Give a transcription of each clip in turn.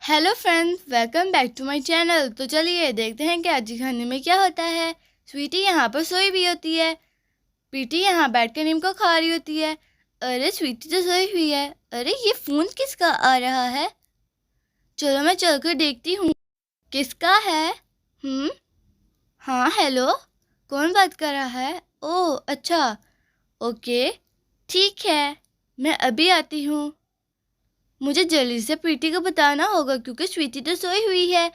Hello friends, welcome back to my channel. तो चलिए देखते हैं कि आज के खाने में क्या होता है। स्वीटी यहाँ पर सोई भी होती है। प्रीति यहाँ बैठकर नीम को खा रही होती है। अरे स्वीटी तो सोई हुई है। अरे ये फोन किसका आ रहा है? चलो मैं चलकर देखती हूँ किसका है। हाँ हेलो, कौन बात कर रहा है? ओह अच्छा, ओके ठीक है, मैं अभी आती हूँ। मुझे जल्दी से प्रीति को बताना होगा क्योंकि स्वीटी तो सोई हुई है।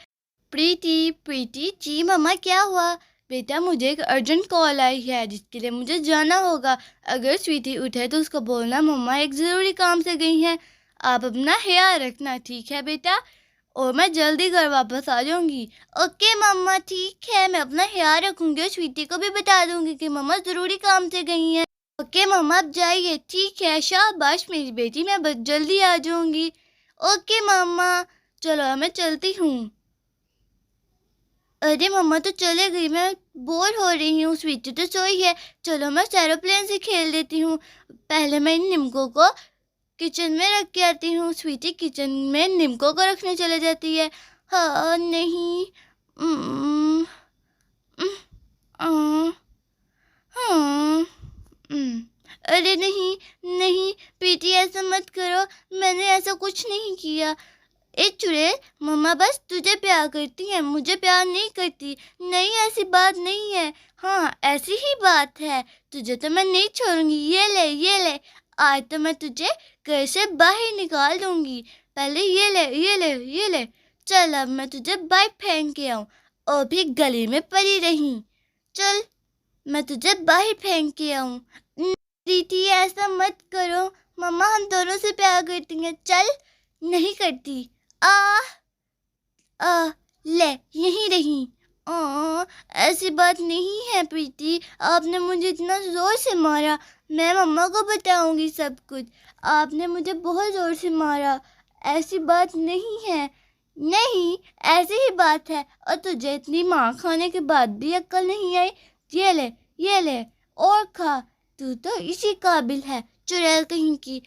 प्रीति प्रीति जी मम्मा क्या हुआ? बेटा मुझे एक अर्जेंट कॉल आई है जिसके लिए मुझे जाना होगा। अगर स्वीटी उठे तो उसको बोलना मम्मा एक ज़रूरी काम से गई हैं। आप अपना ख्याल रखना, ठीक है बेटा? और मैं जल्दी घर वापस आ जाऊंगी। ओके मम्मा ठीक है, मैं अपना ख्याल रखूंगी और स्वीटी को भी बता दूंगी कि मम्मा ज़रूरी काम से गई हैं। ओके मम्मा आप जाइए। ठीक है, शाबाश मेरी बेटी, मैं बस जल्दी आ जाऊंगी। ओके मम्मा, चलो मैं चलती हूँ। अरे मम्मा तो चले गई, मैं बोर हो रही हूँ, स्वीटी तो सोई है। चलो मैं एरोप्लेन से खेल लेती हूँ। पहले मैं इन निम्को को किचन में रख के आती हूँ। स्वीटी किचन में निम्को को रखने चले जाती है। हाँ नहीं, उम्म, उम्म, आ, हाँ, अरे नहीं नहीं प्रीति ऐसा मत करो, मैंने ऐसा कुछ नहीं किया। ए चुड़ैल, मम्मा बस तुझे प्यार करती है, मुझे प्यार नहीं करती। नहीं ऐसी बात नहीं है। हाँ ऐसी ही बात है। तुझे तो मैं नहीं छोड़ूंगी। ये ले, आज तो मैं तुझे घर से बाहर निकाल दूंगी। पहले ये ले। चल अब मैं तुझे बाइक फेंक के आऊं और भी गली में पड़ी रही। चल मैं तुझे बाहर फेंक के आऊं। प्रीति ऐसा मत करो, मम्मा हम दोनों से प्यार करती हैं। चल। नहीं करती। आ आ ले, यहीं रही। आ ऐसी बात नहीं है प्रीति, आपने मुझे इतना जोर से मारा। मैं मम्मा को बताऊंगी सब कुछ। आपने मुझे बहुत जोर से मारा, ऐसी बात नहीं है। नहीं ऐसी ही बात है। और तुझे इतनी मार खाने के बाद भी अक्ल नहीं आई? ये ले और खा। तू तो इसी काबिल है, चुड़ैल कहीं की।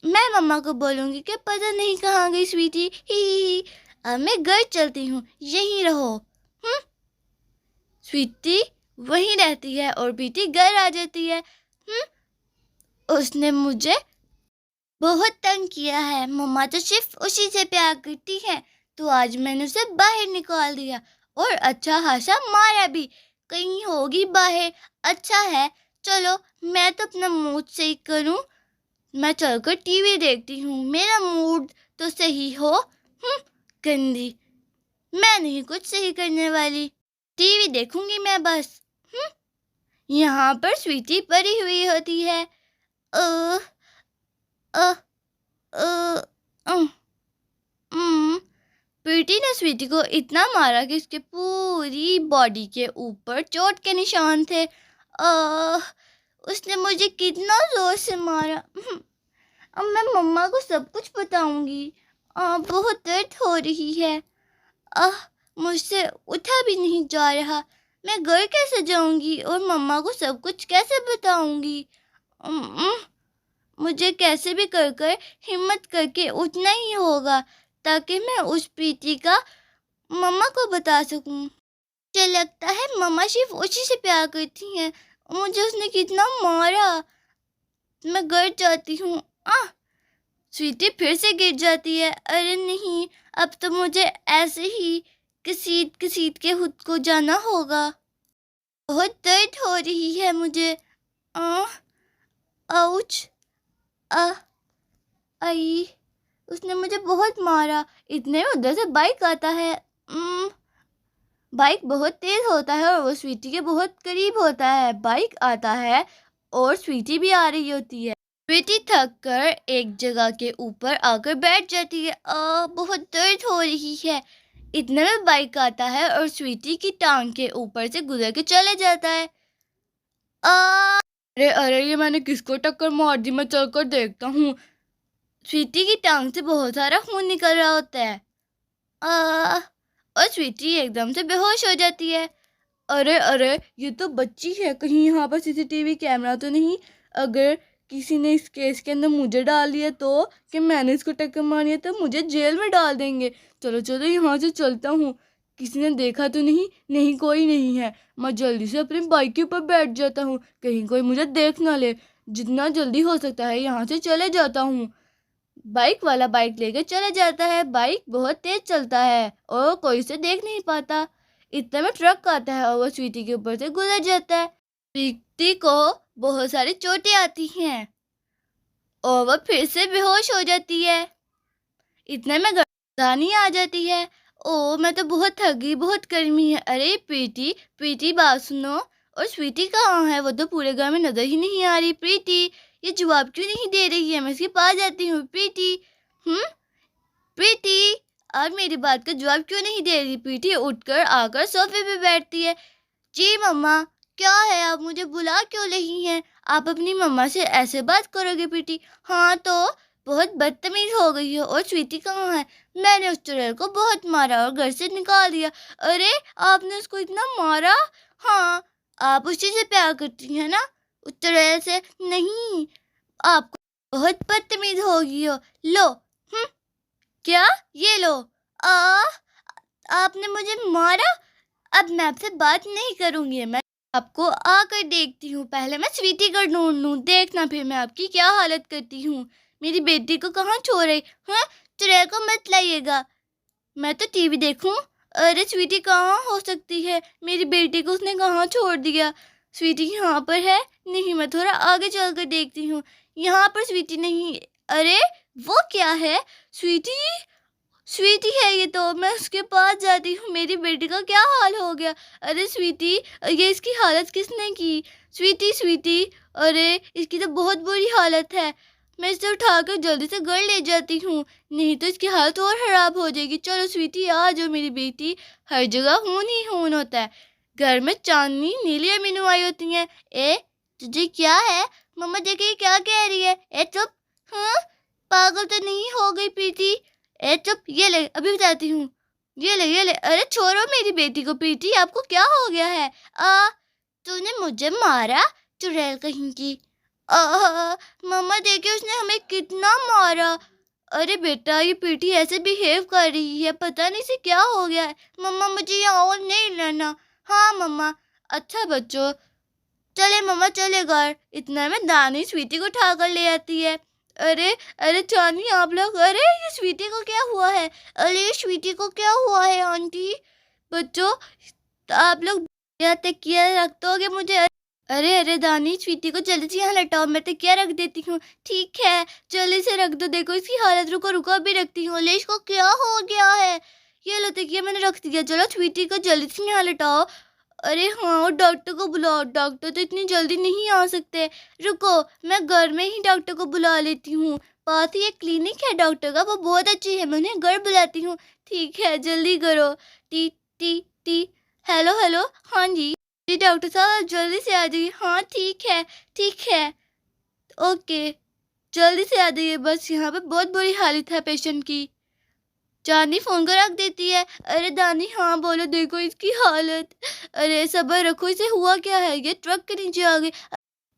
मैं मम्मा को बोलूंगी कि पता नहीं कहाँ गई स्वीटी। ही अब मैं घर चलती हूँ, यहीं रहो। स्वीटी वहीं रहती है और प्रीति घर आ जाती है। उसने मुझे बहुत तंग किया है, मम्मा तो सिर्फ उसी से प्यार करती है। तो आज मैंने उसे बाहर निकाल दिया और अच्छा खासा मारा भी। कहीं होगी बाहर। अच्छा है, चलो मैं तो अपना मूड सही करूं। मैं चलकर टीवी देखती हूँ, मेरा मूड तो सही हो। गंदी, मैं नहीं कुछ सही करने वाली, टीवी देखूंगी मैं बस। यहाँ पर स्वीटी पड़ी हुई होती है। अ, अ, अ, अम, प्रीति ने स्वीटी को इतना मारा कि उसके पूरी बॉडी के ऊपर चोट के निशान थे। उसने मुझे कितना जोर से मारा। अब मैं मम्मा को सब कुछ बताऊंगी। बहुत दर्द हो रही है। मुझसे उठा भी नहीं जा रहा। मैं घर कैसे जाऊंगी और मम्मा को सब कुछ कैसे बताऊंगी? उम्म, मुझे कैसे भी कर हिम्मत करके उठना ही होगा ताकि मैं उस प्रीति का मम्मा को बता सकूं। मुझे लगता है मम्मा सिर्फ उसी से प्यार करती हैं। मुझे उसने कितना मारा। मैं घर जाती हूँ। स्वीटी फिर से गिर जाती है। अरे नहीं, अब तो मुझे ऐसे ही घसीट घसीट के खुद को जाना होगा। बहुत दर्द हो रही है मुझे। आ, आउच, आ, आई, उसने मुझे बहुत मारा। इतने में उधर से बाइक आता है। बाइक बहुत तेज होता है और वो स्वीटी के बहुत करीब होता है। बाइक आता है और स्वीटी भी आ रही होती है। स्वीटी थक कर एक जगह के ऊपर आकर बैठ जाती है। बहुत दर्द हो रही है। इतने में बाइक आता है और स्वीटी की टांग के ऊपर से गुजर के चले जाता है। अरे अरे, ये मैंने किसको टक्कर मार दी? मैं चलकर देखता हूँ। स्वीटी की टांग से बहुत सारा खून निकल रहा होता है। और स्वीटी एकदम से बेहोश हो जाती है। अरे अरे, ये तो बच्ची है, कहीं यहाँ पर सीसीटीवी कैमरा तो नहीं? अगर किसी ने इस केस के अंदर मुझे डाल दिया तो कि मैंने इसको टक्कर मारी है तो मुझे जेल में डाल देंगे। चलो चलो यहाँ से चलता हूँ, किसी ने देखा तो नहीं? नहीं, कोई नहीं है। मैं जल्दी से अपनी बाइक के ऊपर बैठ जाता हूँ, कहीं कोई मुझे देख ना ले। जितना जल्दी हो सकता है यहाँ से चले जाता हूँ। बाइक वाला बाइक लेकर चले जाता है। बाइक बहुत तेज चलता है और कोई उसे देख नहीं पाता। इतने में ट्रक आता है और वो स्वीटी के ऊपर से गुजर जाता है। स्वीटी को बहुत सारी चोटें आती हैं और वो फिर से बेहोश हो जाती है। इतने में गर्दानी आ जाती है। ओ, मैं तो बहुत थक गई, बहुत गर्मी है। अरे प्रीति, प्रीति बात सुनो। और स्वीटी कहाँ है? वो तो पूरे घर में नजर ही नहीं आ रही। प्रीति, ये जवाब क्यों नहीं दे रही है? मैं इसके पास जाती हूँ। प्रीति, प्रीति, आप मेरी बात का जवाब क्यों नहीं दे रही? प्रीति उठकर आकर सोफे पे बैठती है। जी मम्मा, क्या है? आप मुझे बुला क्यों रही हैं? आप अपनी मम्मा से ऐसे बात करोगे प्रीति? हाँ तो बहुत बदतमीज हो गई हो। और स्वीटी कहाँ है? मैंने उस चुड़ैल को बहुत मारा और घर से निकाल दिया। अरे, आपने उसको इतना मारा? हाँ, आप उसी से प्यार करती हैं ना, उस चुड़ैल से? नहीं, आप बहुत बदतमीज हो गई हो। लो, क्या? ये लो। आ आपने मुझे मारा? अब मैं आपसे बात नहीं करूंगी। मैं आपको आकर देखती हूँ। पहले मैं स्वीटी को ढूंढ लूँ, देखना फिर मैं आपकी क्या हालत करती हूँ। मेरी बेटी को कहाँ छोड़ रही? हाँ, चुड़ैल को मत लाइएगा, मैं तो टीवी देखूं। अरे स्वीटी कहाँ हो सकती है? मेरी बेटी को उसने कहाँ छोड़ दिया? स्वीटी यहाँ पर है? नहीं, मैं थोड़ा आगे चलकर देखती हूँ। यहाँ पर स्वीटी नहीं। अरे वो क्या है? स्वीटी, स्वीटी है ये तो। मैं उसके पास जाती हूँ। मेरी बेटी का क्या हाल हो गया? अरे स्वीटी, ये इसकी हालत किसने की? स्वीटी, स्वीटी, अरे इसकी तो बहुत बुरी हालत है। मैं इसे उठाकर जल्दी से घर ले जाती हूँ, नहीं तो इसकी हालत और खराब हो जाएगी। चलो स्वीटी आ जाओ मेरी बेटी। हर जगह खून ही खून होता है। घर में चांदनी नीली और मीनू आई होती हैं। ए, तुझे क्या है? मम्मा देखिए क्या कह रही है। ए चुप। हाँ, पागल तो नहीं हो गई प्रीति? ए चुप, ये ले, अभी बताती हूँ। ये ले, ये ले। अरे छोड़ो मेरी बेटी को। प्रीति, आपको क्या हो गया है? तूने मुझे मारा, चुड़ैल कहीं की। मम्मा देखिए, उसने हमें कितना मारा। अरे बेटा, ये प्रीति ऐसे बिहेव कर रही है, पता नहीं से क्या हो गया है। मम्मा मुझे यहाँ और नहीं रहना। हाँ मम्मा। अच्छा बच्चों, चले मम्मा, चले घर। इतना में दानी स्वीटी को उठा कर ले आती है। अरे अरे चांदी, आप लोग, अरे ये स्वीटी को क्या हुआ है? अरे स्वीटी को क्या हुआ है आंटी? बच्चों, आप लोग तकिया रख दोगे मुझे? अरे अरे दानी, स्वीटी को जल्दी से यहाँ लटाओ, मैं तकिया रख देती हूँ। ठीक है, जल्दी से रख दो। देखो इसकी हालत, रुको रुको अभी रखती हूँ। लेश को क्या हो गया है? ये लो तकिया मैंने रख दिया। चलो स्वीटी को जल्दी से यहाँ लटाओ। अरे हाँ, डॉक्टर को बुलाओ। डॉक्टर तो इतनी जल्दी नहीं आ सकते। रुको, मैं घर में ही डॉक्टर को बुला लेती हूँ। पास ही एक क्लिनिक है डॉक्टर का, वो बहुत अच्छी है, मैं उन्हें घर बुलाती हूँ। ठीक है, जल्दी करो। T T T. Hello hello, हाँ जी जी डॉक्टर साहब, जल्दी से आ जाइए। हाँ ठीक है, ठीक है, ओके, जल्दी से आ जाइए। बस यहाँ पे बहुत बुरी हालत है पेशेंट की। चांदी फोन को रख देती है। अरे दानी, हाँ बोलो, देखो इसकी हालत। अरे सब्र रखो, इसे हुआ क्या है? ये ट्रक के नीचे आ गई।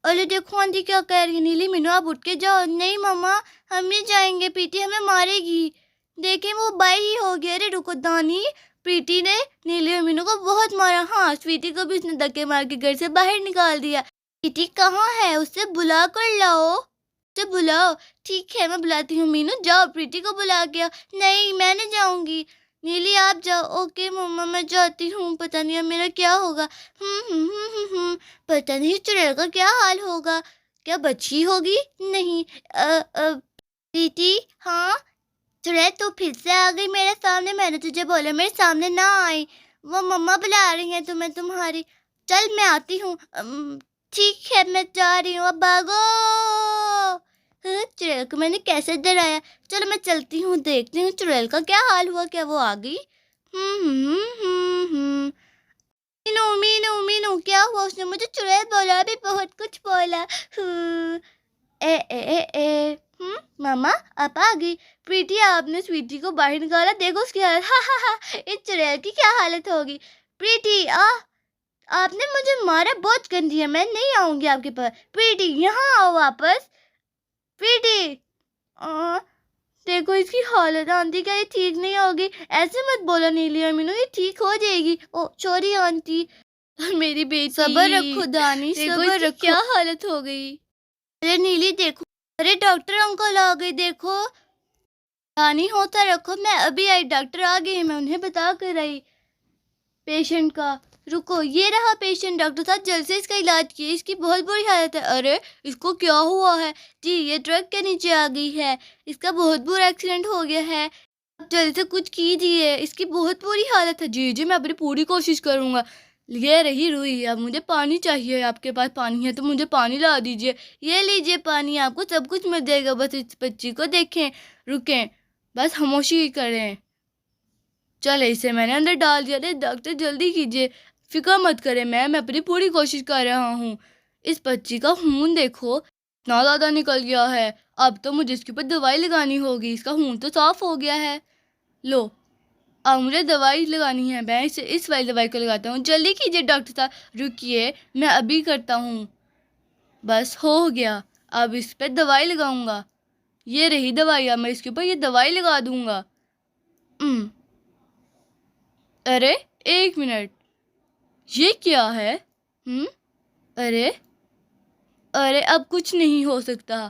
अरे देखो आंटी क्या कह रही है। नीली, मीनू आप उठ के जाओ। नहीं मम्मा, हम नहीं जाएंगे, प्रीति हमें मारेगी। देखें वो बाई ही हो गया। अरे रुको दानी, प्रीति ने नीली और मीनू को बहुत मारा। हाँ, स्वीटी को भी उसने धक्के मार के घर से बाहर निकाल दिया। प्रीति कहाँ है? उससे बुला कर लाओ, उसे बुलाओ। ठीक है, मैं बुलाती हूँ। मीनू जाओ, प्रीति को बुला के आओ। नहीं, मैं नहीं जाऊंगी। नीली आप जाओ। ओके मम्मा, मैं जाती हूँ। पता नहीं अब मेरा क्या होगा। पता नहीं चुड़ैल का क्या हाल होगा। क्या बच्ची होगी? नहीं। प्रीति, हाँ चुड़ैल तू फिर से आ गई मेरे सामने। मैंने तुझे बोला मेरे सामने ना आई। वो मम्मा बुला रही हैं तुम्हें, तुम्हारी। चल मैं आती हूँ। ठीक है, मैं जा रही हूँ, अब भागो। चुड़ैल को मैंने कैसे डराया। चलो मैं चलती हूँ, देखती हूँ चुड़ैल का क्या हाल हुआ। क्या वो आ गई? मीनू मीनू मीनू, क्या हुआ? उसने मुझे चुड़ैल बोला, भी बहुत कुछ बोला। ए ए ए ए मामा आप आ गई। प्रीति, आपने स्वीटी को बाहर निकाला, देखो उसकी हालत। हा, इस चुड़ैल की क्या हालत होगी। प्रीति, आपने मुझे मारा, बहुत गंदी है, मैं नहीं आऊंगी आपके पास। प्रीति यहाँ आओ वापस। स्वीटी, देखो इसकी हालत, आंटी क्या ये ठीक नहीं होगी? ऐसे मत बोलो नीली और मीनू, ये ठीक हो जाएगी। ओ सॉरी आंटी। मेरी बेटी, सब्र रखो दानी, सब्र रखो। क्या हालत हो गई? अरे नीली देखो, अरे डॉक्टर अंकल आ गए, देखो। दानी होता रखो, मैं अभी आई, डॉक्टर आ गए, मैं उन्हें बता कर आई पेशेंट का। रुको, ये रहा पेशेंट, डॉक्टर साहब जल्द से इसका इलाज कीजिए, इसकी बहुत बुरी हालत है। अरे इसको क्या हुआ है? जी ये ट्रक के नीचे आ गई है, इसका बहुत बुरा एक्सीडेंट हो गया है, आप जल्द से कुछ कीजिए, इसकी बहुत बुरी हालत है। जी जी मैं अपनी पूरी कोशिश करूँगा। ये रही रुई, अब मुझे पानी चाहिए, आपके पास पानी है तो मुझे पानी ला दीजिए। ये लीजिए पानी, आपको सब कुछ मिल जाएगा, बस इस बच्ची को देखें, रुकें, बस खामोशी करें। चले इसे मैंने अंदर डाल दिया। अरे डॉक्टर जल्दी कीजिए, फिक्र मत करें, मैं अपनी पूरी कोशिश कर रहा हूँ। इस बच्ची का खून देखो इतना ज़्यादा निकल गया है, अब तो मुझे इसके ऊपर दवाई लगानी होगी। इसका खून तो साफ हो गया है। लो अब मुझे दवाई लगानी है, मैं इस वाली दवाई को लगाता हूँ। जल्दी कीजिए डॉक्टर साहब। रुकिए मैं अभी करता हूँ। बस हो गया, अब इस पर दवाई लगाऊंगा। ये रही दवाई, अब मैं इसके ऊपर ये दवाई लगा दूंगा। अरे एक मिनट, ये क्या है? अरे अरे अब कुछ नहीं हो सकता,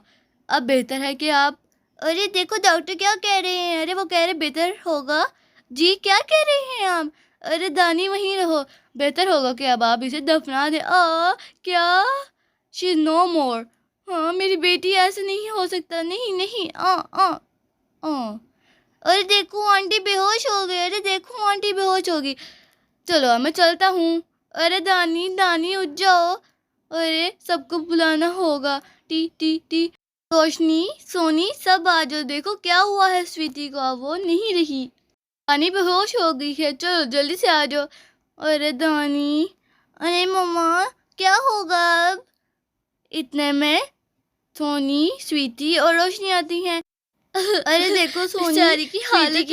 अब बेहतर है कि आप, अरे देखो डॉक्टर क्या कह रहे हैं, अरे वो कह रहे बेहतर होगा। जी क्या कह रहे हैं आप? अरे दानी वहीं रहो, बेहतर होगा कि अब आप इसे दफना दें। क्या? शी इज नो मोर। हाँ मेरी बेटी, ऐसे नहीं हो सकता, नहीं नहीं। अरे देखो आंटी बेहोश हो गई, अरे देखो आंटी बेहोश हो गई। चलो मैं चलता हूँ। अरे दानी दानी उठ जाओ, अरे सबको बुलाना होगा। टी टी टी, रोशनी सोनी सब आ जाओ, देखो क्या हुआ है स्वीटी को, वो नहीं रही, दानी बेहोश हो गई है, चलो जल्दी से आ जाओ। अरे दानी, अरे मम्मा क्या होगा अब? इतने में सोनी स्वीटी और रोशनी आती हैं। अरे देखो सोनी बेचारी की हालत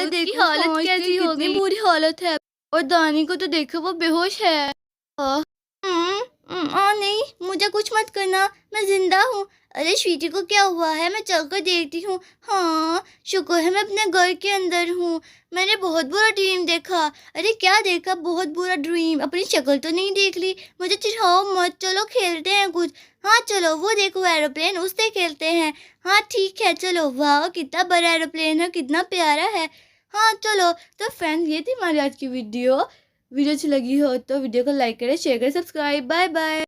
देखो, हालत कैसी हो गई, बुरी हालत है। और दानी को तो देखो वो बेहोश है। नहीं मुझे कुछ मत करना, मैं जिंदा हूँ। अरे स्वीटी को क्या हुआ है? मैं चलकर देखती हूँ। हाँ शुक्र है मैं अपने घर के अंदर हूँ। मैंने बहुत बुरा ड्रीम देखा। अरे क्या देखा? बहुत बुरा ड्रीम, अपनी शक्ल तो नहीं देख ली। मुझे चिढ़ाओ मत, चलो खेलते हैं कुछ। हाँ चलो, वो देखो एरोप्लेन, उससे खेलते हैं। हाँ ठीक है चलो। वाह कितना बड़ा एरोप्लेन है, कितना प्यारा है। हाँ चलो। तो फ्रेंड्स ये थी हमारी आज की वीडियो अच्छी लगी हो तो वीडियो को लाइक करें, शेयर करें, सब्सक्राइब। Bye bye.